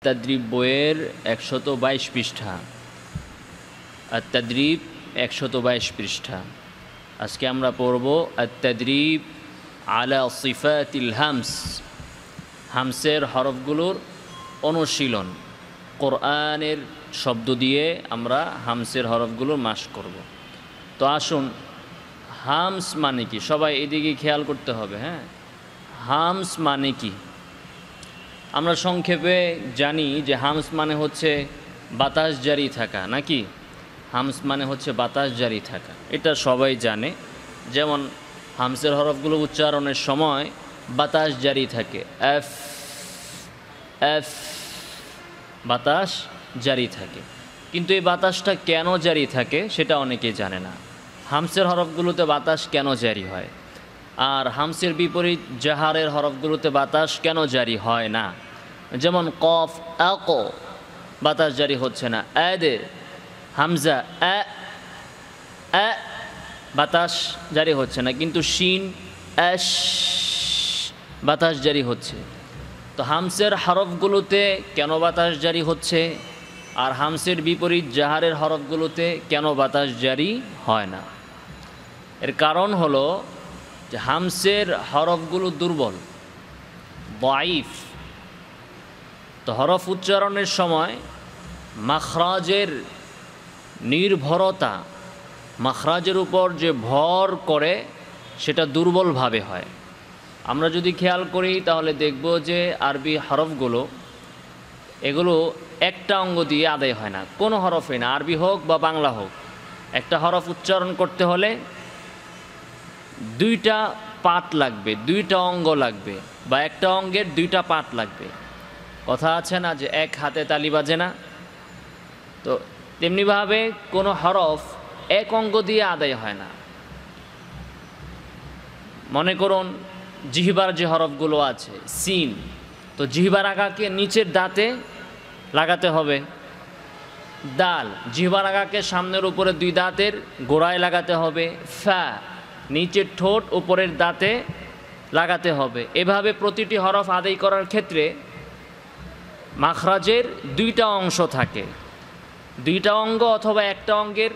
আত-তাদরিব বইয়ের 122 পৃষ্ঠা। আত-তাদরিব 122 পৃষ্ঠা। আজকে আমরা পড়ব আত-তাদরিব আলা সিফাতিল হামস, হামসের হরফগুলোর অনুশীলন। কোরআনের শব্দ দিয়ে আমরা হামসের হরফগুলোর মাস করব। তো আসুন, হামস মানে কি সবাই এদিকে খেয়াল করতে হবে। হ্যাঁ, হামস মানে কি আমরা সংক্ষেপে জানি যে হামস মানে হচ্ছে বাতাস জারি থাকা, নাকি? হামস মানে হচ্ছে বাতাস জারি থাকা, এটা সবাই জানে। যেমন হামসের হরফগুলো উচ্চারণের সময় বাতাস জারি থাকে, এফ এফ বাতাস জারি থাকে। কিন্তু এই বাতাসটা কেন জারি থাকে সেটা অনেকেই জানে না। হামসের হরফগুলোতে বাতাস কেন জারি হয়, আর হামসের বিপরীত জাহারের হরফগুলোতে বাতাস কেন জারি হয় না? যেমন কফ আক বাতাস জারি হচ্ছে না, এদে হামজা এ বাতাস জারি হচ্ছে না, কিন্তু শিন এশ বাতাস জারি হচ্ছে। তো হামসের হরফগুলোতে কেন বাতাস জারি হচ্ছে, আর হামসের বিপরীত জাহারের হরফগুলোতে কেন বাতাস জারি হয় না? এর কারণ হলো যে হামসের হরফগুলো দুর্বল, দাঈফ। তো হরফ উচ্চারণের সময় মাখরাজের নির্ভরতা, মাখরাজের উপর যে ভর করে সেটা দুর্বলভাবে হয়। আমরা যদি খেয়াল করি তাহলে দেখব যে আরবি হরফগুলো এগুলো একটা অঙ্গ দিয়ে আদায় হয় না, কোনো হরফে না, আরবি হোক বা বাংলা হোক। একটা হরফ উচ্চারণ করতে হলে দুইটা পাঠ লাগবে, দুইটা অঙ্গ লাগবে, বা একটা অঙ্গের দুইটা পাঠ লাগবে। কথা আছে না যে এক হাতে তালি বাজে না? তো তেমনিভাবে কোনো হরফ এক অঙ্গ দিয়ে আদায় হয় না। মনে করুন জিহবার যে হরফগুলো আছে, সিন, তো জিহবার আগাকে নিচের দাঁতে লাগাতে হবে। দাল, জিহবার আগাকে সামনের উপরে দুই দাঁতের গোড়ায় লাগাতে হবে। ফা, নিচের ঠোঁট উপরের দাঁতে লাগাতে হবে। এভাবে প্রতিটি হরফ আদায় করার ক্ষেত্রে মাখরাজের দুইটা অংশ থাকে, দুইটা অঙ্গ অথবা একটা অঙ্গের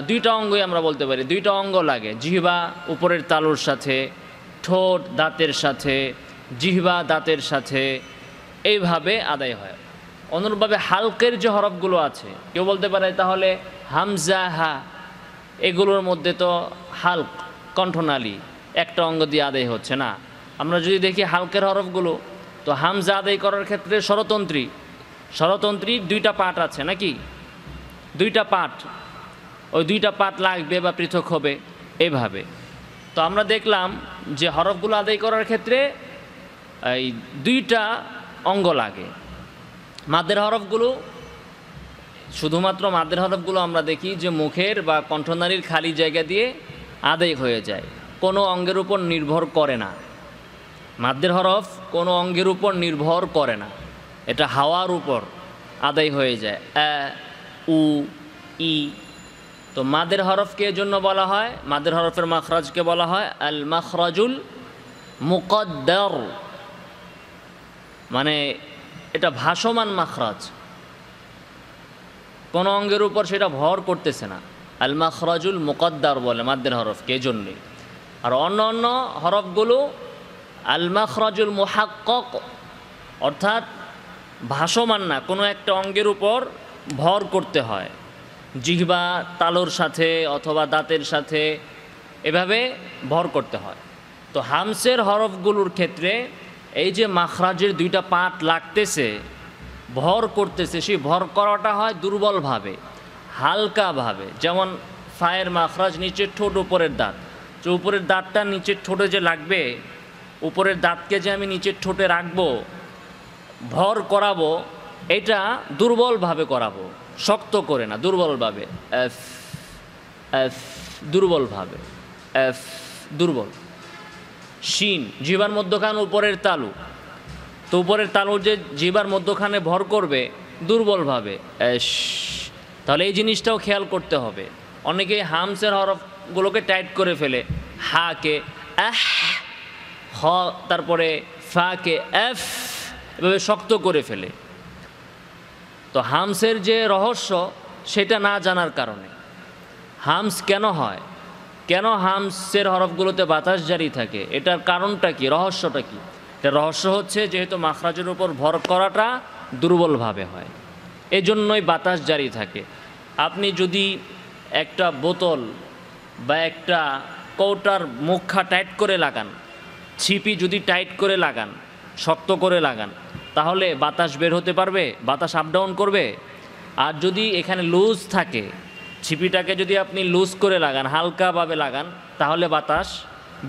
দুইটা অঙ্গই আমরা বলতে পারি, দুইটা অঙ্গ লাগে। জিহবা উপরের তালুর সাথে, ঠোঁট দাঁতের সাথে, জিহবা দাঁতের সাথে, এইভাবে আদায় হয়। অনুরূপভাবে হালকের যে হরফগুলো আছে, কেউ বলতে পারে তাহলে হামজা হা, এগুলোর মধ্যে তো হালক কণ্ঠনালী একটা অঙ্গ দিয়ে আদায় হচ্ছে না। আমরা যদি দেখি হালকের হরফগুলো, তো হামজা আদায় করার ক্ষেত্রে স্বরতন্ত্রী দুইটা পাঠ আছে, নাকি? দুইটা পাঠ, ওই দুইটা পাঠ লাগবে বা পৃথক হবে এইভাবে। তো আমরা দেখলাম যে হরফগুলো আদায় করার ক্ষেত্রে এই দুইটা অঙ্গ লাগে। মাদের হরফগুলো, শুধুমাত্র মাদের হরফগুলো আমরা দেখি যে মুখের বা কণ্ঠনালীর খালি জায়গা দিয়ে আদায় হয়ে যায়, কোনো অঙ্গের উপর নির্ভর করে না। মাদের হরফ কোনো অঙ্গের উপর নির্ভর করে না, এটা হাওয়ার উপর আদায় হয়ে যায়, এ উ ই। তো মাদের হরফকে জন্য বলা হয়, মাদের হরফের মাখরাজকে বলা হয় আল মাখরাজুল মুকদ্দার, মানে এটা ভাসমান মাখরাজ, কোন অঙ্গের উপর সেটা ভর করতেছে না। আল মাখরাজুল মুকদ্দার বলে মাদের হরফকে, এজন্যই। আর অন্য অন্য হরফগুলো আল মাখরাজুল মুহাক্কাক, অর্থাৎ ভাসমান না, কোনো একটা অঙ্গের উপর ভর করতে হয়, জিহবা তালুর সাথে অথবা দাঁতের সাথে, এভাবে ভর করতে হয়। তো হামসের হরফগুলোর ক্ষেত্রে এই যে মাখরাজের দুইটা পাঠ লাগতেছে, ভর করতেছে, সেই ভর করাটা হয় দুর্বলভাবে, হালকাভাবে। যেমন ফায়ের মাখরাজ নিচের ঠোঁট উপরের দাঁত, তো উপরের দাঁতটা নিচের ঠোঁটে যে লাগবে, উপরের দাঁতকে যে আমি নিচের ঠোঁটে রাখবো, ভর করাবো, এটা দুর্বলভাবে করাবো, শক্ত করে না, দুর্বলভাবে। এফ এফ দুর্বলভাবে, এফ দুর্বল। শিন, জিহ্বার মধ্যখান উপরের তালু, তো উপরের তালু যে জিহ্বার মধ্যখানে ভর করবে দুর্বলভাবে, এশ। তাহলে এই জিনিসটাও খেয়াল করতে হবে। অনেকেই হামসের হরফগুলোকে টাইট করে ফেলে, হাকে আহ, হ, তারপরে ফাকে এফ, এভাবে শক্ত করে ফেলে। তো হামসের যে রহস্য সেটা না জানার কারণে, হামস কেন হয়, কেন হামসের হরফগুলোতে বাতাস জারি থাকে, এটার কারণটা কি, রহস্যটা কি? এটার রহস্য হচ্ছে যেহেতু মাখরাজের উপর ভর করাটা দুর্বলভাবে হয়, এজন্যই বাতাস জারি থাকে। আপনি যদি একটা বোতল বা একটা কৌটার মুখা টাইট করে লাগান, ছিপি যদি টাইট করে লাগান, শক্ত করে লাগান, তাহলে বাতাস বের হতে পারবে? বাতাস আপ ডাউন করবে? আর যদি এখানে লুজ থাকে, ছিপিটাকে যদি আপনি লুজ করে লাগান, হালকাভাবে লাগান, তাহলে বাতাস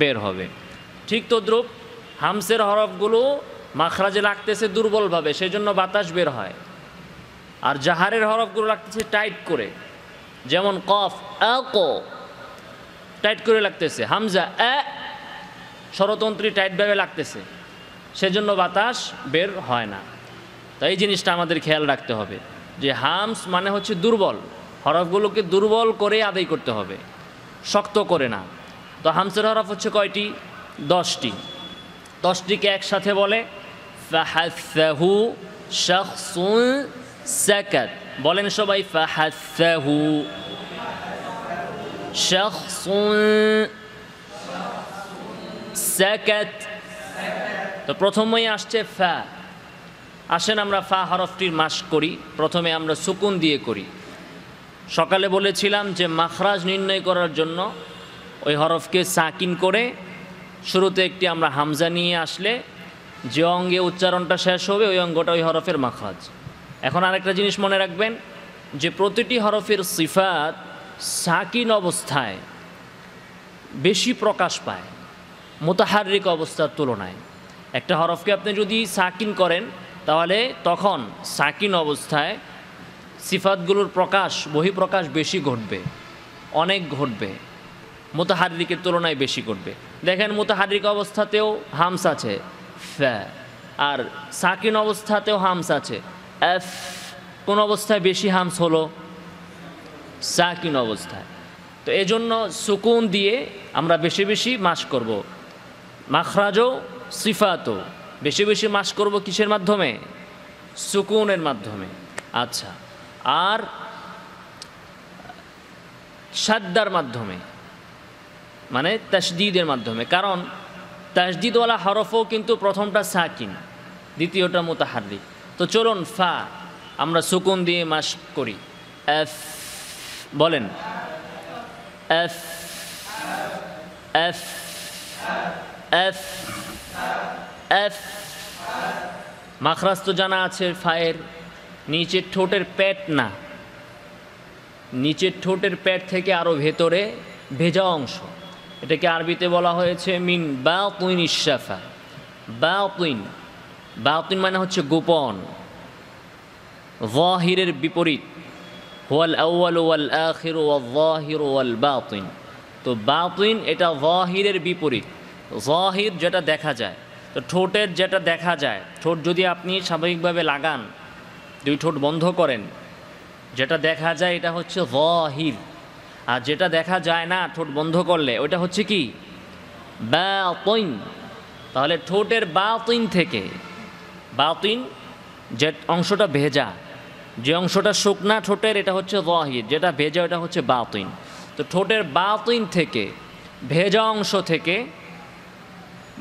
বের হবে। ঠিক তদ্রূপ হামসের হরফগুলো মাখরাজে লাগতেছে দুর্বলভাবে, সেই জন্য বাতাস বের হয়। আর জাহারের হরফগুলো লাগতেছে টাইট করে, যেমন কফ আ ক টাইট করে লাগতেছে, হামজা এ স্বরতন্ত্রী টাইটভাবে লাগতেছে, সেজন্য বাতাস বের হয় না। তো এই জিনিসটা আমাদের খেয়াল রাখতে হবে যে হামস মানে হচ্ছে দুর্বল, হরফগুলোকে দুর্বল করে আদায় করতে হবে, শক্ত করে না। তো হামসের হরফ হচ্ছে কয়টি? 10টি। 10টিকে একসাথে বলে ফাহাসসাহু শাখসুন সাকাত। বলেন সবাই, ফাহাসসাহু শাখসুন সাকাত। তো প্রথমেই আসছে ফা। আসেন আমরা ফা হরফটির মাস্ক করি। প্রথমে আমরা সুকুন দিয়ে করি। সকালে বলেছিলাম যে মাখরাজ নির্ণয় করার জন্য ওই হরফকে সাকিন করে শুরুতে একটি আমরা হামজা নিয়ে আসলে যে অঙ্গে উচ্চারণটা শেষ হবে ওই অঙ্গটা ওই হরফের মাখরাজ। এখন আরেকটা জিনিস মনে রাখবেন যে প্রতিটি হরফের সিফাত সাকিন অবস্থায় বেশি প্রকাশ পায় মুতাহাররিক অবস্থার তুলনায়। একটা হরফকে আপনি যদি সাকিন করেন তাহলে তখন সাকিন অবস্থায় সিফাতগুলোর প্রকাশ, বহিঃপ্রকাশ বেশি ঘটবে, অনেক ঘটবে, মুতাহাররিকের তুলনায় বেশি ঘটবে। দেখেন মুতাহাররিক অবস্থাতেও হামস আছে ফা, আর সাকিন অবস্থাতেও হামস আছে এফ। কোন অবস্থায় বেশি হামস হলো? সাকিন অবস্থায়। তো এজন্য সুকুন দিয়ে আমরা বেশি বেশি মাস করব, মাখরাজও সিফাতও বেশি বেশি মাস করব কিসের মাধ্যমে? সুকুনের মাধ্যমে। আচ্ছা, আর শাদ্দার মাধ্যমে, মানে তাসদীদের মাধ্যমে। কারণ তাসদীদওয়ালা হরফও কিন্তু প্রথমটা সাকিন, দ্বিতীয়টা মুতাহাররিক। তো চলুন ফা আমরা সুকুন দিয়ে মাস করি। এফ, বলেন এফ এফ এফ এফ। মাখরাজ তো জানা আছে ফায়ের, নিচের ঠোঁটের পেট না, নিচের ঠোঁটের পেট থেকে আরও ভেতরে ভেজা অংশ, এটাকে আরবিতে বলা হয়েছে মিন বাতিনিশ শাফা। বাতিন, বাতিন মানে হচ্ছে গোপন, যাহিরের বিপরীত। হুয়াল আউয়াল ওয়াল আখির ওয়াল যাহির ওয়াল বাতিন। তো বাতিন এটা যাহিরের বিপরীত। যাহির যেটা দেখা যায়, তো ঠোঁটের যেটা দেখা যায়, ঠোঁট যদি আপনি স্বাভাবিকভাবে লাগান, দুই ঠোঁট বন্ধ করেন, যেটা দেখা যায় এটা হচ্ছে যাহির। আর যেটা দেখা যায় না ঠোঁট বন্ধ করলে ওইটা হচ্ছে কি? বাতিন। তাহলে ঠোঁটের বাতিন থেকে, বাতিন যে অংশটা ভেজা, যে অংশটা শুকনা ঠোঁটের এটা হচ্ছে যাহির, যেটা ভেজা ওটা হচ্ছে বাতিন। তো ঠোঁটের বাতিন থেকে, ভেজা অংশ থেকে,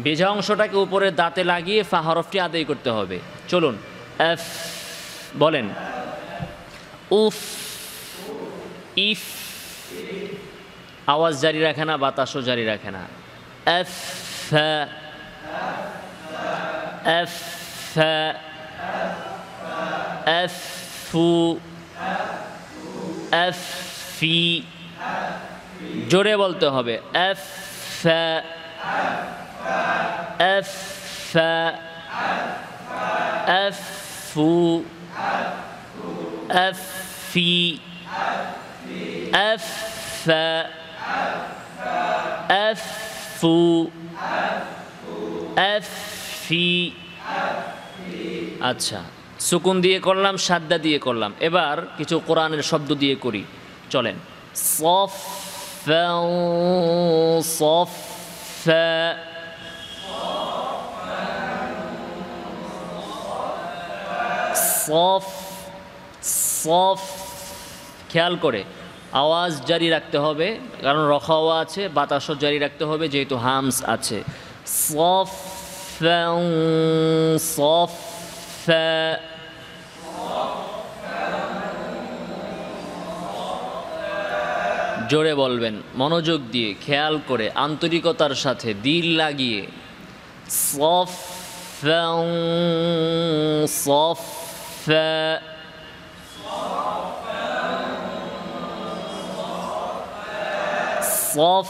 ভেজা অংশটাকে উপরে দাঁতে লাগিয়ে ফা হরফটি আদায় করতে হবে। চলুন এফ, বলেন উফ, ইফ। আওয়াজ জারি রাখে না, বাতাসও জারি রাখে না। এফ এফ এফ ফু এফ ফি। জোরে বলতে হবে এফ এফ এফ ফু এফ ফি এফ এফ ফু এফ ফি। আচ্ছা, সুকুন দিয়ে করলাম, সাদ্দা দিয়ে করলাম। এবার কিছু কোরআনের শব্দ দিয়ে করি, চলেন। সফ সফ সফ সফ, খেয়াল করে আওয়াজ জারি রাখতে হবে, কারণ রখাওয়া আছে, বাতাসও জারি রাখতে হবে যেহেতু হামস আছে। সফ সফ, জোরে বলবেন, মনোযোগ দিয়ে, খেয়াল করে, আন্তরিকতার সাথে, দিল লাগিয়ে। সফ সফ, সফ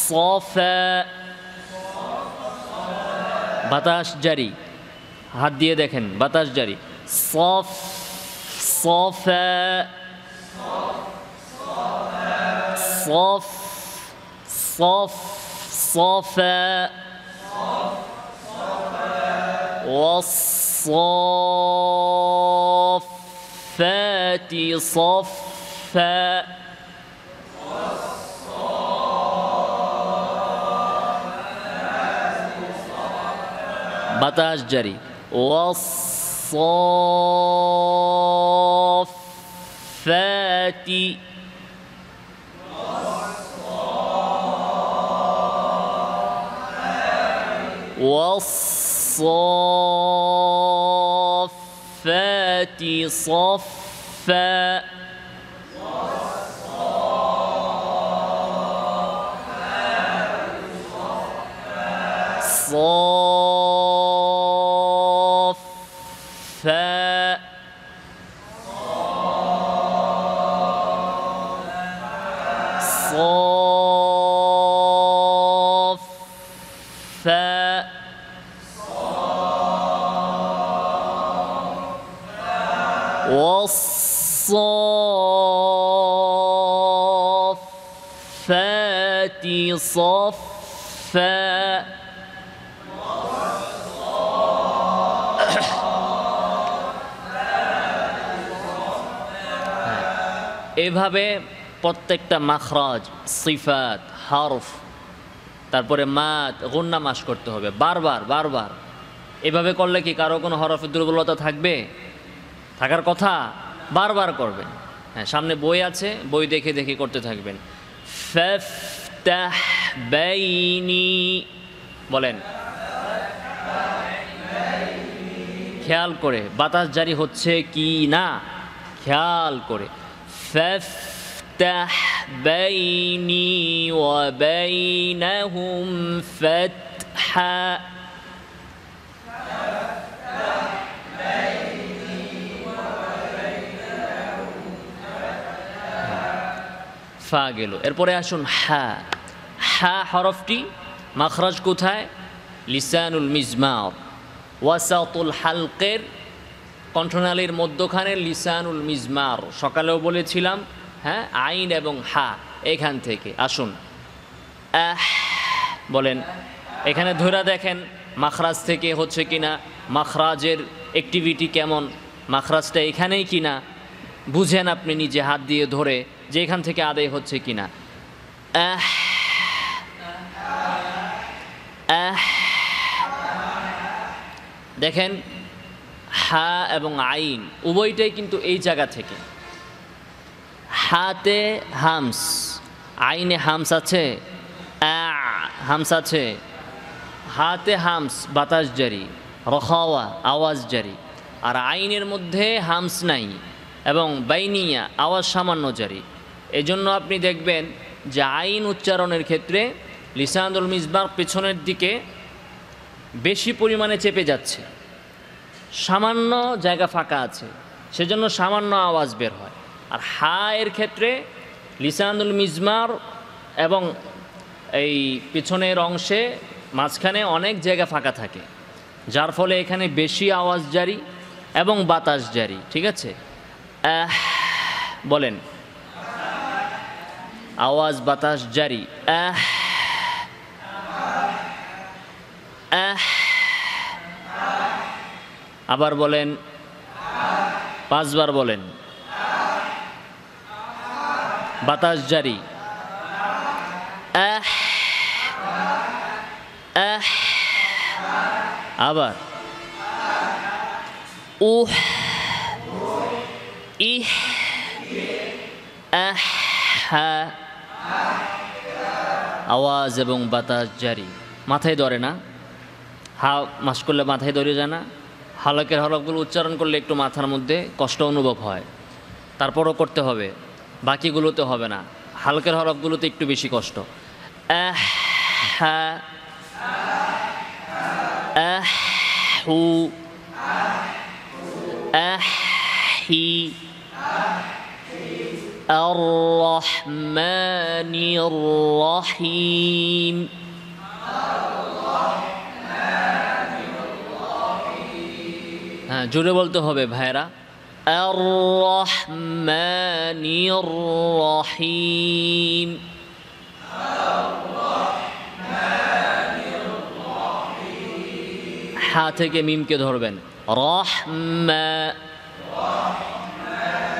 সফ, বাতাস জারি, হাত দিয়ে দেখেন বাতাস জারি। সফ সফ صف صف صفا والصافات صفا বাতাস জারি। والصافات والصافات صفا صافا صافا والصافات صفا এভাবে প্রত্যেকটা মাখরাজ, সিফাত, হরফ, তারপরে মাদ, গুন্না মাস করতে হবে বারবার বারবার। এভাবে করলে কি কারো কোনো হরফের দুর্বলতা থাকবে? থাকার কথা, বারবার করবেন। হ্যাঁ, সামনে বই আছে, বই দেখে দেখে করতে থাকবেন। ফাফতাহ বাইনি, বলেন খেয়াল করে, বাতাস জারি হচ্ছে কি না খেয়াল করে। ফাফতাহ বাইনি ওয়া বাইনাহুম ফাতহা, ফা গেল। এরপরে আসুন হা। হা হরফটি মাখরাজ কোথায়? লিসানুল মিজমার, ওয়াসাতুল হালকের কণ্ঠনালীর মধ্যখানের লিসানুল মিজমার। সকালেও বলেছিলাম, হ্যাঁ, আইন এবং হা এখান থেকে। আসুন আহ, বলেন, এখানে ধরে দেখেন মাখরাজ থেকে হচ্ছে কিনা, মাখরাজের অ্যাক্টিভিটি কেমন, মাখরাজটা এখানেই কিনা বুঝেন আপনি নিজে হাত দিয়ে ধরে যে এখান থেকে আদায় হচ্ছে কিনা। আহ আহ, দেখেন হা এবং আইন উভয়টাই কিন্তু এই জায়গা থেকে। হাতে হামস, আইনে হামস আছে, হামস আছে। হাতে হামস, বাতাস জারি, রখাওয়া, আওয়াজ জারি। আর আইনের মধ্যে হামস নাই এবং বাইনিয়া, আওয়াজ সামান্য জারি। এজন্য আপনি দেখবেন যে আইন উচ্চারণের ক্ষেত্রে লিসানুল মিজমার পেছনের দিকে বেশি পরিমাণে চেপে যাচ্ছে, সামান্য জায়গা ফাঁকা আছে, সেজন্য সামান্য আওয়াজ বের হয়। আর হা এর ক্ষেত্রে লিসানুল মিজমার এবং এই পিছনের অংশে মাঝখানে অনেক জায়গা ফাঁকা থাকে, যার ফলে এখানে বেশি আওয়াজ জারি এবং বাতাস জারি। ঠিক আছে, বলেন আওয়াজ বাতাস জারি। আবার বলেন, 5 বার বলেন, বাতাস জারি। আবার উহ, ইহ আহ হা আওয়াজ এবং বাতাস জারি, মাথায় ধরে না, হা মাস করলে মাথায় ধরে যায় না, হালকের হরফগুলো উচ্চারণ করলে একটু মাথার মধ্যে কষ্ট অনুভব হয়, তারপরও করতে হবে, বাকিগুলোতে হবে না, হালকের হরফগুলোতে একটু বেশি কষ্ট। আহ হা আহ হু আহ হি আর-রহমানির রহিম। হ্যাঁ, জোরে বলতে হবে ভাইরা। আর-রহমানির রহিম। হা থেকে মিমকে ধরবেন। রহমা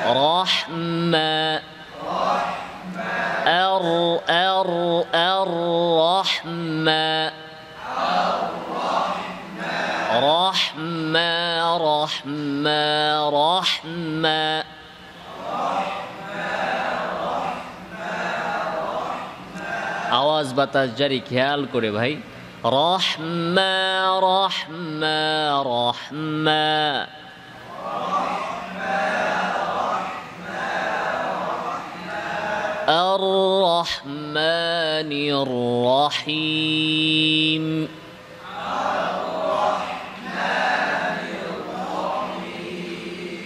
রহমা আর আর আর রহমা রহমা রহমা রহমা। আওয়াজ বাতাস জারি খেয়াল করে ভাই। রহমা রহমা রহমা। আর-রহমানির রহিম।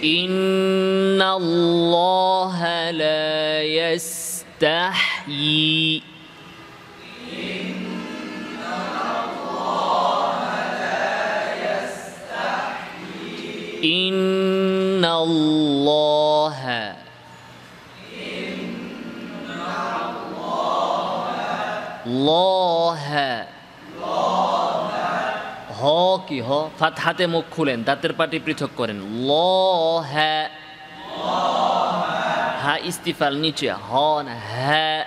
ইন্নাল্লাহা লা ইয়াস্তাহয়ি ইন্নাল্লাহা লহা হ কি হ, ফাতহাতে মুখ খুলেন, দাঁতের পাটি পৃথক করেন। লহা হা ইস্তিফাল নিচে, হ না হা।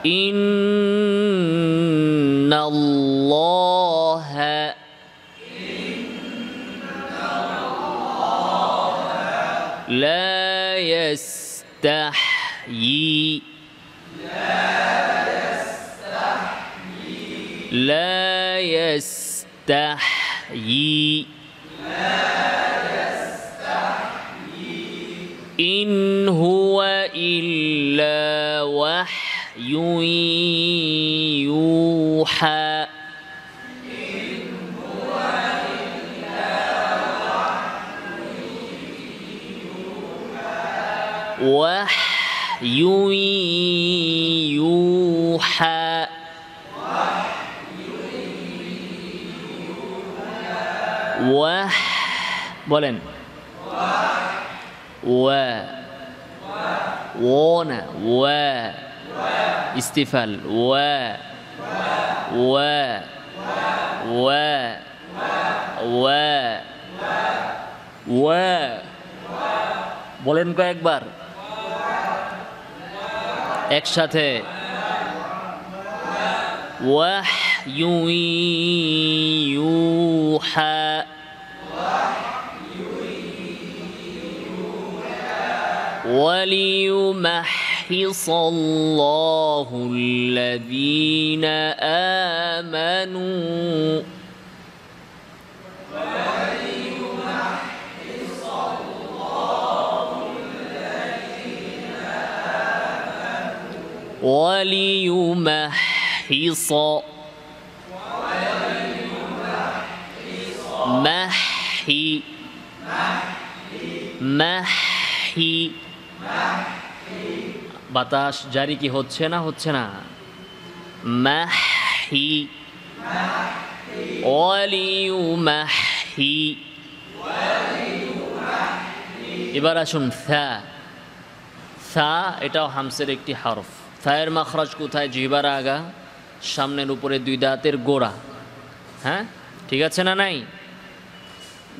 ইন্নাল্লাহা লা ইয়াস্তাহয়ি لا يستحيي إن هو إلا وحي يوحى وحي يوحى ওয়াহ বলেন। ওয়া ও না, ওয়া ইস্তিফাল। ওয়া ওয়া ওয়া ওয়া ওয়া বলেন কয়েকবার একসাথে। ওয়াহয়ু ইউহা وليمحص الله الذين آمنوا وليمحص محي محي বাতাস জারি কি হচ্ছে না, হচ্ছে না? মাহি ওয়ালিউমাহি। এবার আসুন সা। সা এটাও হামসের একটি হরফ। সায়ের মাখরাজ কোথায়? জিহ্বার আগা, সামনের উপরে দুই দাঁতের গোড়া। হ্যাঁ, ঠিক আছে না? নাই,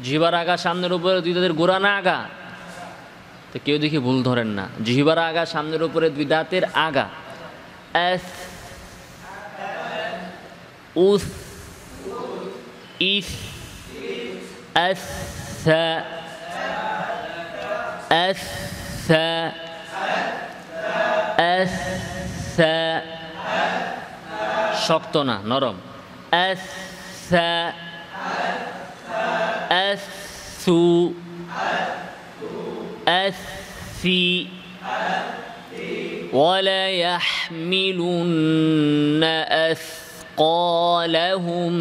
জিহ্বার আগা সামনের উপরে দুই দাঁতের গোড়া না আগা? তো কেউ দেখি ভুল ধরেন না। জিহ্বার আগা সামনের উপরে দুই দাঁতের আগা। এস উস ইস আস الثا الثا শক্ত না নরম الثا الثو الثي وليحملن أثقالهم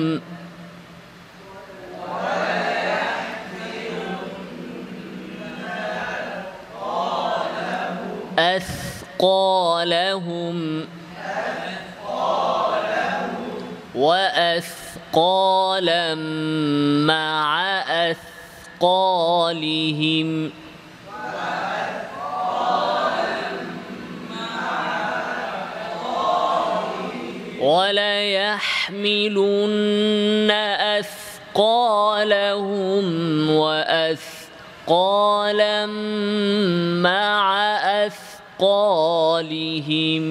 أثقالهم وأثقالا مع أثقالهم وليحملن أثقالهم وأثقالا مع أثقالهم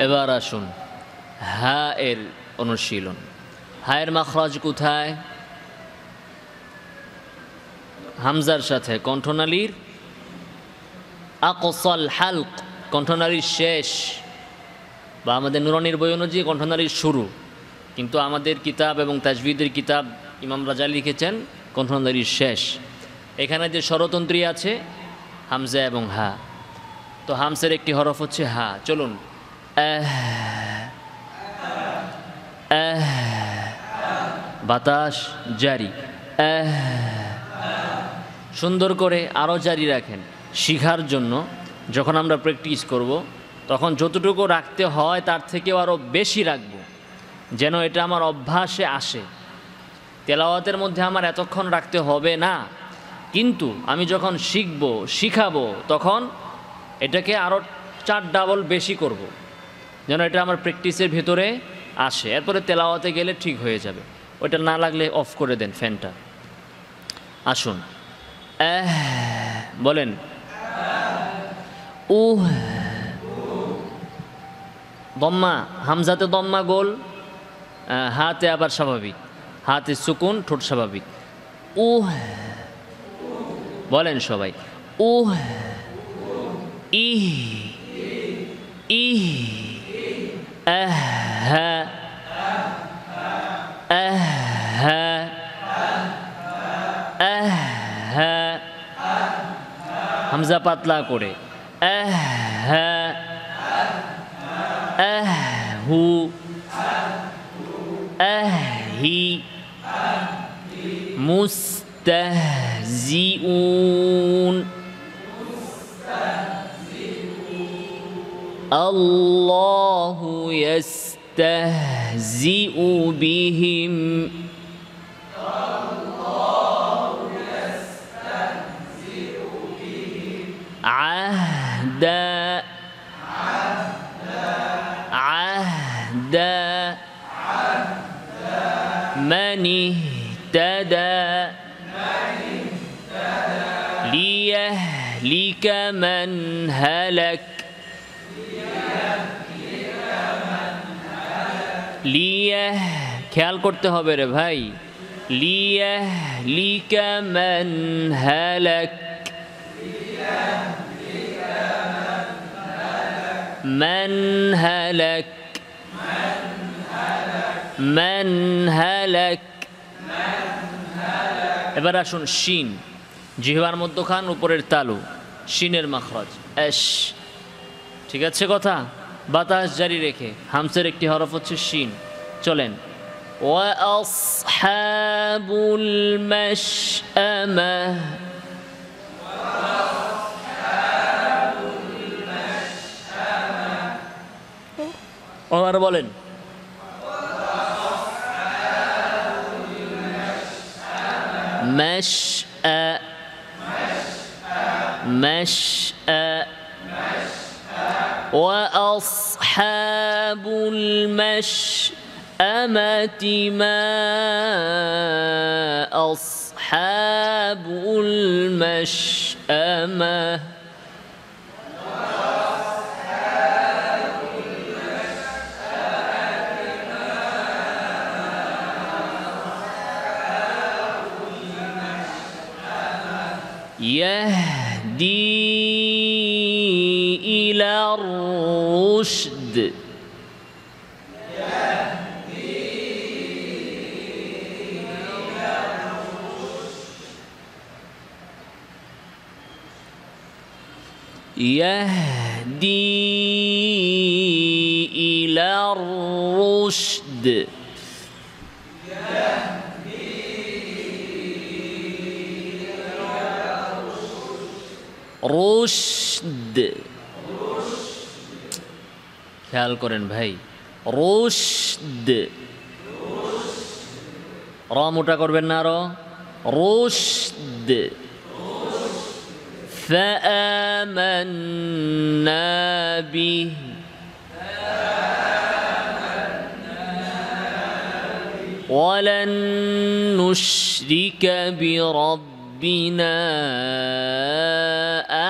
এবার আসুন হা এর অনুশীলন হায়ের মাখরাজ কোথায় হামজার সাথে কণ্ঠনালীর আকসাল হালক কণ্ঠনালীর শেষ বা আমাদের নুরানির বই অনুযায়ী কণ্ঠনালীর শুরু কিন্তু আমাদের কিতাব এবং তাজবিদের কিতাব ইমাম রাজা লিখেছেন কণ্ঠনালীর শেষ এখানে যে স্বরতন্ত্রী আছে হামজা এবং হা তো হামসের একটি হরফ হচ্ছে হা চলুন বাতাস জারি সুন্দর করে আরও জারি রাখেন শিখার জন্য যখন আমরা প্র্যাকটিস করব তখন যতটুকু রাখতে হয় তার থেকেও আরও বেশি রাখব যেন এটা আমার অভ্যাসে আসে তেলাওয়াতের মধ্যে আমার এতক্ষণ রাখতে হবে না কিন্তু আমি যখন শিখাবো তখন এটাকে আরও 4 ডাবল বেশি করব যেন এটা আমার প্র্যাকটিসের ভেতরে আসে এরপরে তেলাওয়াতে গেলে ঠিক হয়ে যাবে ওটা না লাগলে অফ করে দেন ফ্যানটা আসুন বলেন দম্মা হামজাতে দম্মা গোল হাতে আবার স্বাভাবিক হাতে সুকুন ঠোঁট স্বাভাবিক বলেন সবাই ইহ ইহ হামজা পাতলা করে হু হি মুস্তাহজিউন আল্লাহু ইয়াস্তাহজিউ বিহিম عهدا عهدا من اهتدى ليهلك من هلك খেয়াল করতে হবে রে ভাই ليهلك من هلك من هلك من هلك এবার আসুন শিন জিহ্বার মধ্যখান উপরের তালু শিনের মাখরাজ এশ ঠিক আছে কথা বাতাস জারি রেখে হামসের একটি হরফ হচ্ছে শিন চলেন ওয়া আসহাবুল মাশআমাহ আর বলেন মাশআ মাশআ وأصحاب المشأمة ما أصحاب المشأمة يهدي إلى الرشد يهدي إلى الرشد রুশদ খেয়াল করেন ভাই রুশদ র মোটা করবেন না আরো রুশদ فآمنا به ولن نشرك بربنا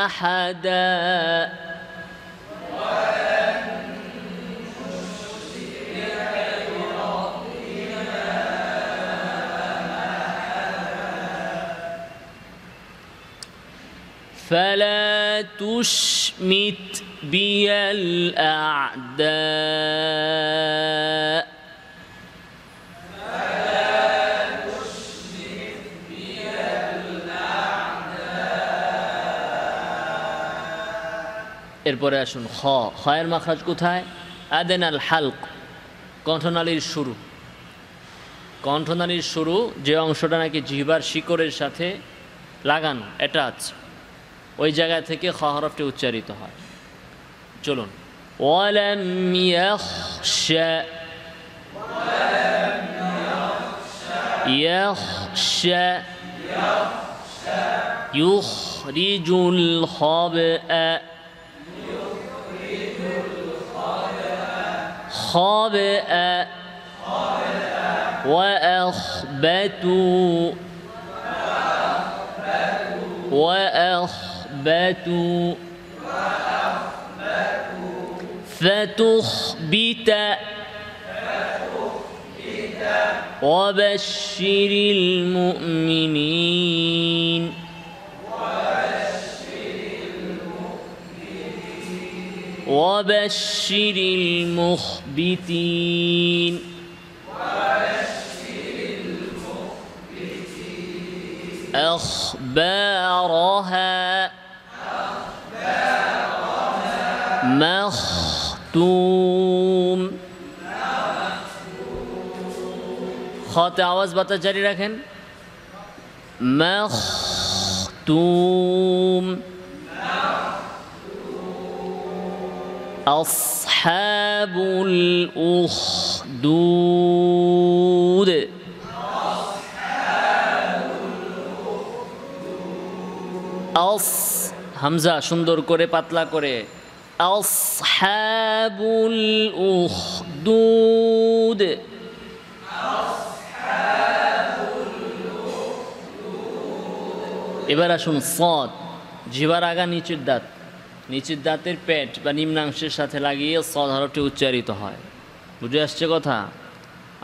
أحدا فلا تشمت بي الأعداء এরপরে আসুন খ খয়ের মাখরাজ কোথায় আদেনাল হালক কণ্ঠনালীর শুরু কণ্ঠনালীর শুরু যে অংশটা নাকি জিহ্বার শিকড়ের সাথে লাগানো অ্যাটাচ ওই জায়গা থেকে খ হরফটি উচ্চারিত হয় চলুন ওয়ালাম ইয়াখশা ইয়াখশা ইউখরিজুল খাবআ خابئا وأخبتوا فتخبت وبشر المؤمنين وبشر المخبتين أخبارها مختوم خط आवाज বাতা জারি রাখেন مختوم أصحاب الأخدود হামজা সুন্দর করে পাতলা করে আসহাবুল উখদুদ এবার আসুন সদ জিহ্বার আগা নিচের দাঁতের পেট বা নিম্নাংশের সাথে লাগিয়ে সদ হরফটি উচ্চারিত হয় বুঝে আসছে কথা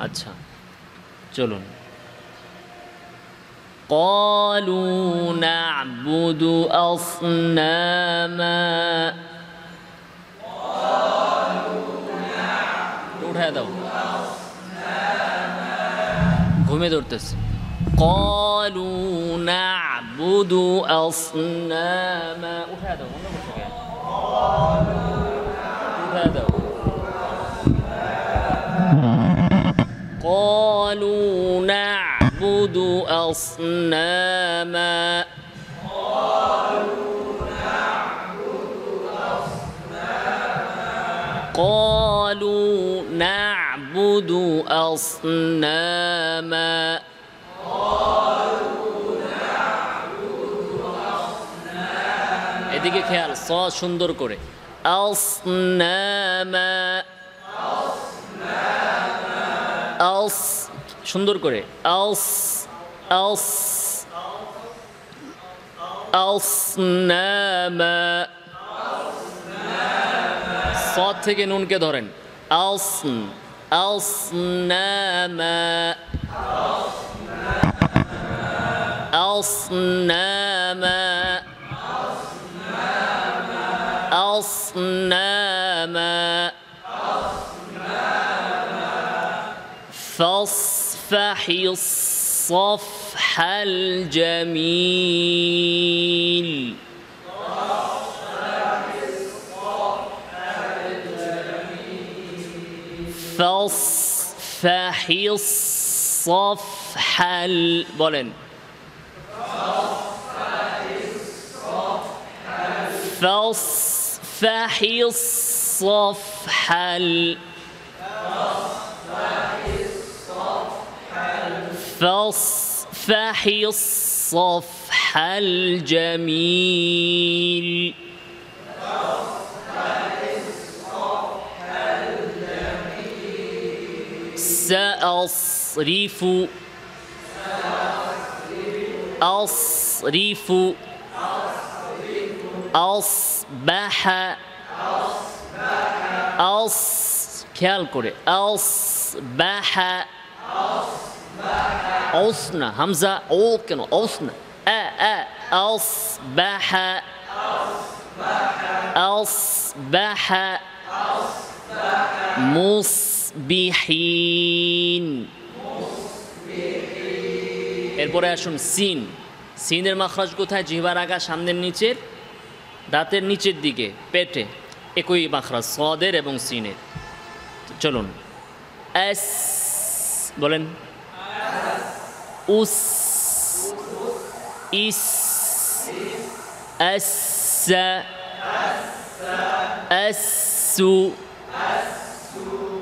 আচ্ছা চলুন قالوا نعبد أصناما উঠায় দাও ঘুমে ধরতেছে قالوا نعبد أصناما উঠায় দাও উঠায় দাও قالوا نعبد أصناما قالوا نعبد أصناما এদিকে খেয়াল স সুন্দর করে أصناما أص সুন্দর করে أصناما صاد থেকে নুনকে ধরেন أصناما أصناما أصناما فاصفح الصفح الجميل فاصفح الصفح بولن فاصفح الصفح فاصفح الصفح الجميل سأصرف أصرف أصبح খেয়াল করে أصبح أصنع همزة أو কেন أصنع أصبح أصبح মুসবিহিন এরপরে আসুন সিন সিনের মাখরাজ কোথায় জিহ্বার আগা সামনের নিচের দাঁতের নিচের দিকে পেটে একই মাখরাজ সদের এবং সিনের চলুন এস বলেন উস ইস আস আসু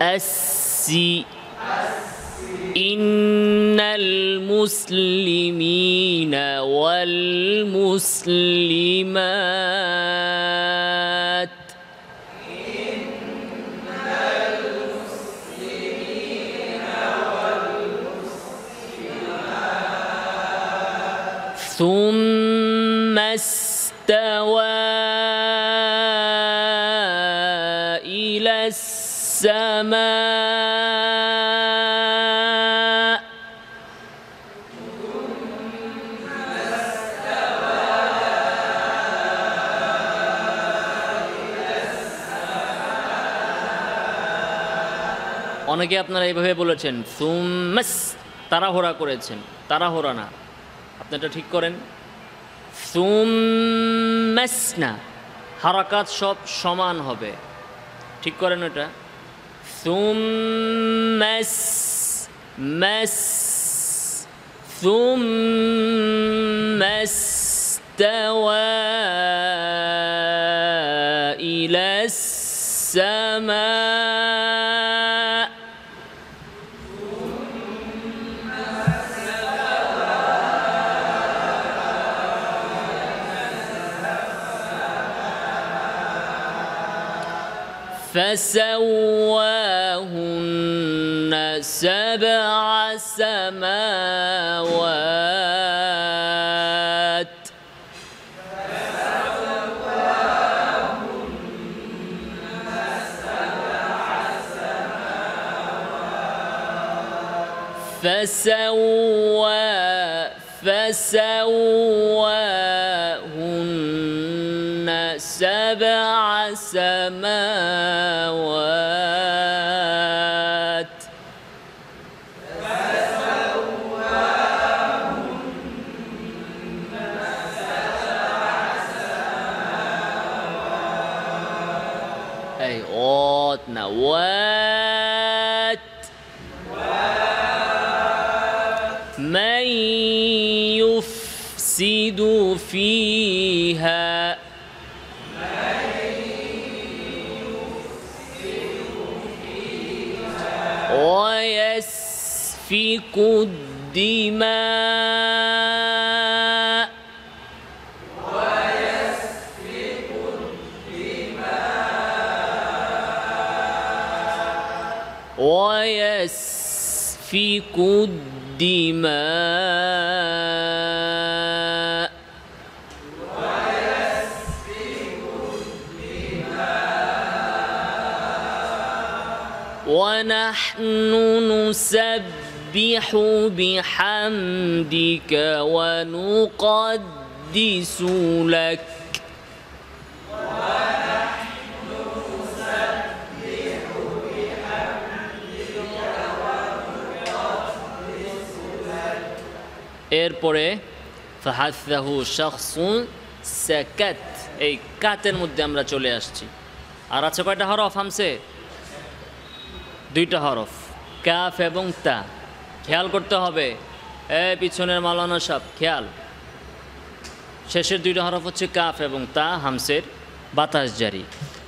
السي إن المسلمين والمسلمات ثم استوى إلى السماء অনেকে আপনারা এইভাবে বলেছেন সুম্মাস তাড়াহুড়া করেছেন তাড়াহুড়া না আপনি এটা ঠিক করেন সুম্মাস না হারাকাত সব সমান হবে ঠিক করেন এটা সুম্মাস মাস সুম্মাস তাওয়া ইলাস সামা فسواهن سبع سماوات فسواهن سبع سماوات أي أوت نوات من يفسد فيها ويسفك الدماء ويسفك الدماء ونحن نسبح নুসাব্বিহু বিহামদিকা ওয়া নুকদ্দিসু লাক। এরপরে ফাহাসাহু শাখসুন সাকাত, এই কাতের মধ্যে আমরা চলে আসছি। আর আছে কয়টা হরফ হামসে? দুইটা হরফ, কাফ এবং তা। খেয়াল করতে হবে, পিছনের মাওলানা সাহেব খেয়াল, শেষের দুইটা হরফ হচ্ছে কাফ এবং তা, হামসের বাতাস জারি।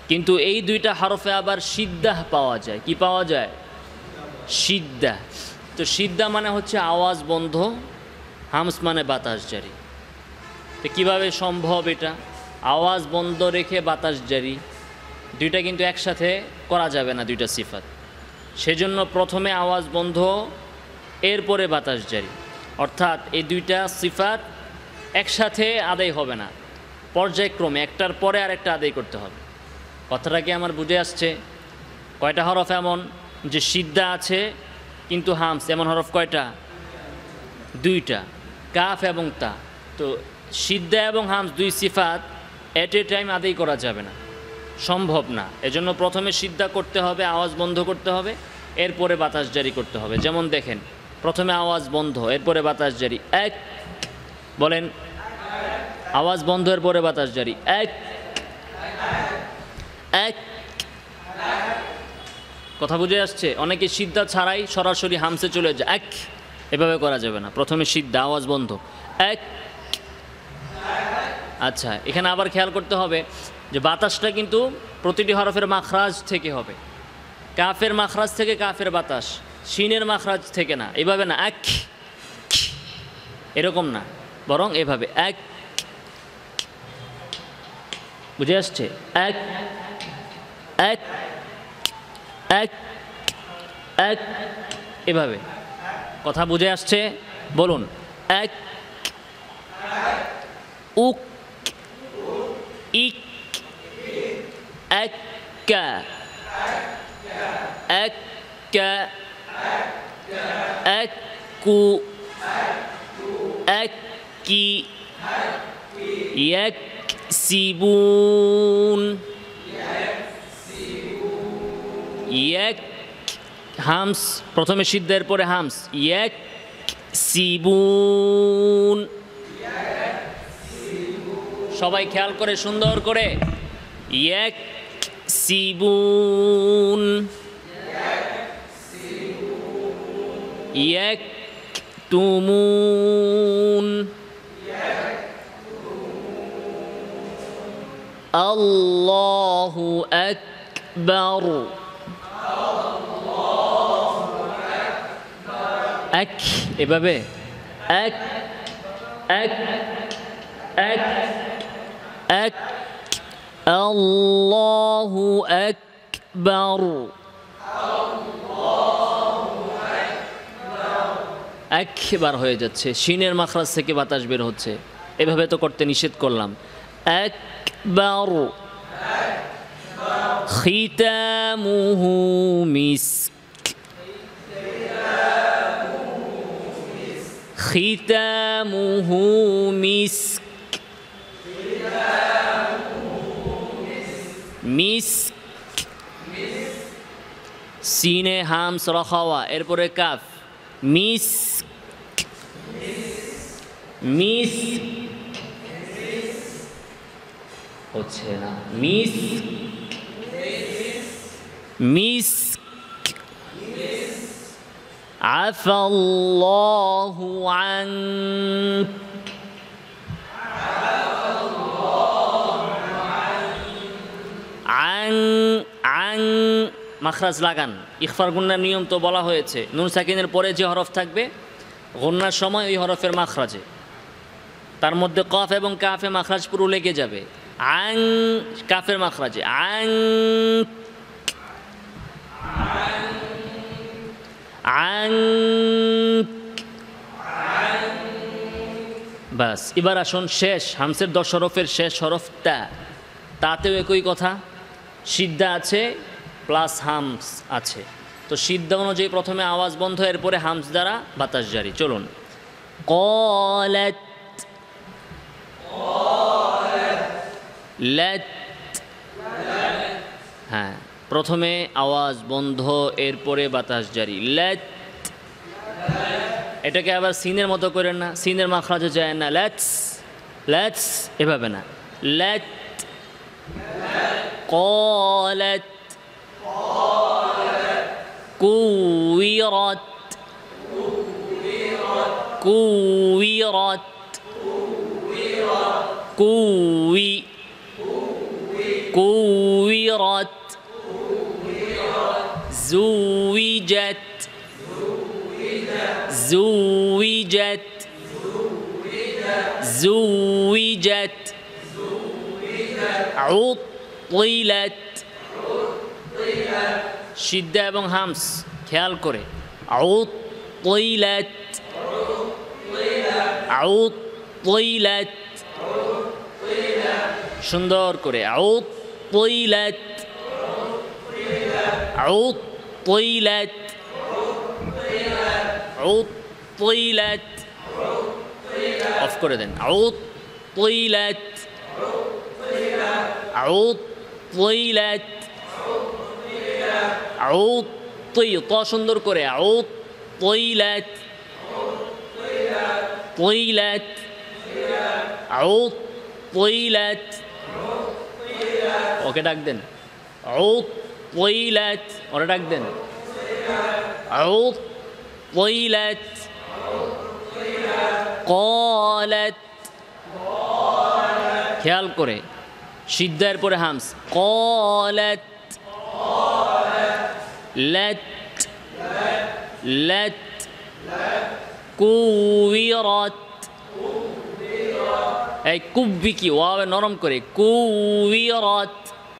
কিন্তু এই দুইটা হরফে আবার সিদ্দাহ পাওয়া যায়। কি পাওয়া যায়? সিদ্দাহ। তো সিদ্দাহ মানে হচ্ছে আওয়াজ বন্ধ, হামস মানে বাতাস জারি। তো কীভাবে সম্ভব এটা? আওয়াজ বন্ধ রেখে বাতাস জারি, দুইটা কিন্তু একসাথে করা যাবে না, দুইটা সিফাত। সেজন্য প্রথমে আওয়াজ বন্ধ, এরপরে বাতাস জারি। অর্থাৎ এই দুইটা সিফাত একসাথে আদায় হবে না, পর্যায়ক্রমে একটার পরে আরেকটা আদায় করতে হবে। কথাটা কি আমার বুঝে আসছে? কয়টা হরফ এমন যে সিদ্ধা আছে কিন্তু হামস, এমন হরফ কয়টা? দুইটা, কাফ এবং তা। তো সিদ্ধা এবং হামস দুই সিফাত এট এ টাইম আদায় করা যাবে না, সম্ভব না। এজন্য প্রথমে সিদ্ধা করতে হবে, আওয়াজ বন্ধ করতে হবে, এরপরে বাতাস জারি করতে হবে। যেমন দেখেন, প্রথমে আওয়াজ বন্ধ, এরপরে বাতাস জারি। এক, বলেন, আওয়াজ বন্ধ এরপরে বাতাস জারি। এক এক। কথা বুঝে আসছে? অনেকে সিদ্ধা ছাড়াই সরাসরি হামসে চলে যায়, এক, এভাবে করা যাবে না। প্রথমে সিদ্ধা, আওয়াজ বন্ধ, এক। আচ্ছা, এখানে আবার খেয়াল করতে হবে যে বাতাসটা কিন্তু প্রতিটি হরফের মাখরাজ থেকে হবে। কাফের মাখরাজ থেকে কাফের বাতাস, শিনের মাখরাজ থেকে না। এভাবে না, এক, এরকম না, বরং এভাবে এক। বুঝে আসছে? এক এক এক এক, এভাবে। কথা বুঝে আসছে? বলুন, এক, উক, ইক, এক্কা, এক্কা, এক্কু, এক্কি, ইয়াকসিবুন, ইয়াক, হামস প্রথমে সিদ্ধের পরে হামস, ইয়াকসিবুন। সবাই খেয়াল করে সুন্দর করে, ইয়াকসিবুন, ইয়াকতুমুন, আল্লাহু আকবার, এক, এভাবে এক এক এক এক, আল্লাহু আকবার, একবার হয়ে যাচ্ছে, শিনের মাখরাজ থেকে বাতাস বের হচ্ছে। এভাবে তো করতে নিষেধ করলাম। আকবার, খিতামুহু মিস্ক, খিতামুহু মিস্ক, মিস্ক, সিনে হামস রখাওয়া, এরপরে কাফ, মিস্ক, মিস্ক, হচ্ছে না, মিস্ক, মিস্ক, আফাল্লাহু আনক, আন, আন, মাখরাজ লাগান। ইখফার গুন্নার নিয়ম তো বলা হয়েছে, নুন সাকিনের পরে যে হরফ থাকবে গুন্নার সময় ওই হরফের মাখরাজে, তার মধ্যে কফ এবং কাফে মাখরাজ পুরো লেগে যাবে। আং, কাফের মাখরাজে, আং, আং, বাস। এবার আসুন শেষ, হামসের 10 হরফের শেষ হরফ তা, তাতেও একই কথা, সিদ্ধা আছে প্লাস হামস আছে। তো তো সিদ্ধা অনুযায়ী প্রথমে আওয়াজ বন্ধ, এরপরে হামস দ্বারা বাতাস জারি। চলুন, قالت لت, হ্যাঁ প্রথমে আওয়াজ বন্ধ এরপরে বাতাস জারি, লেট। এটাকে আবার সিনের মতো করেন না, সিনের মাখরাজে যায় না, লেটস লেটস এভাবে না, লেট। قالت كورت كورت كوي كورت زوجت زوجت زوجت عطلت সিদ্ধা এবং হামস খেয়াল করে, عطلت عطلت সুন্দর করে, عطلت عطلت عطلت অফ করে দেন, عطلت عطلت عطي ط সুন্দর করে, عطلت طيلت عطلت ওকে ডাক দেন, عطلت ওরা ডাক দেন, عطلت قالت খেয়াল করে সিদ্ধার পরে হামস, قالت لت لت كورت এই কুব্বি কি ওয়াবে নরম করে, কুবিরত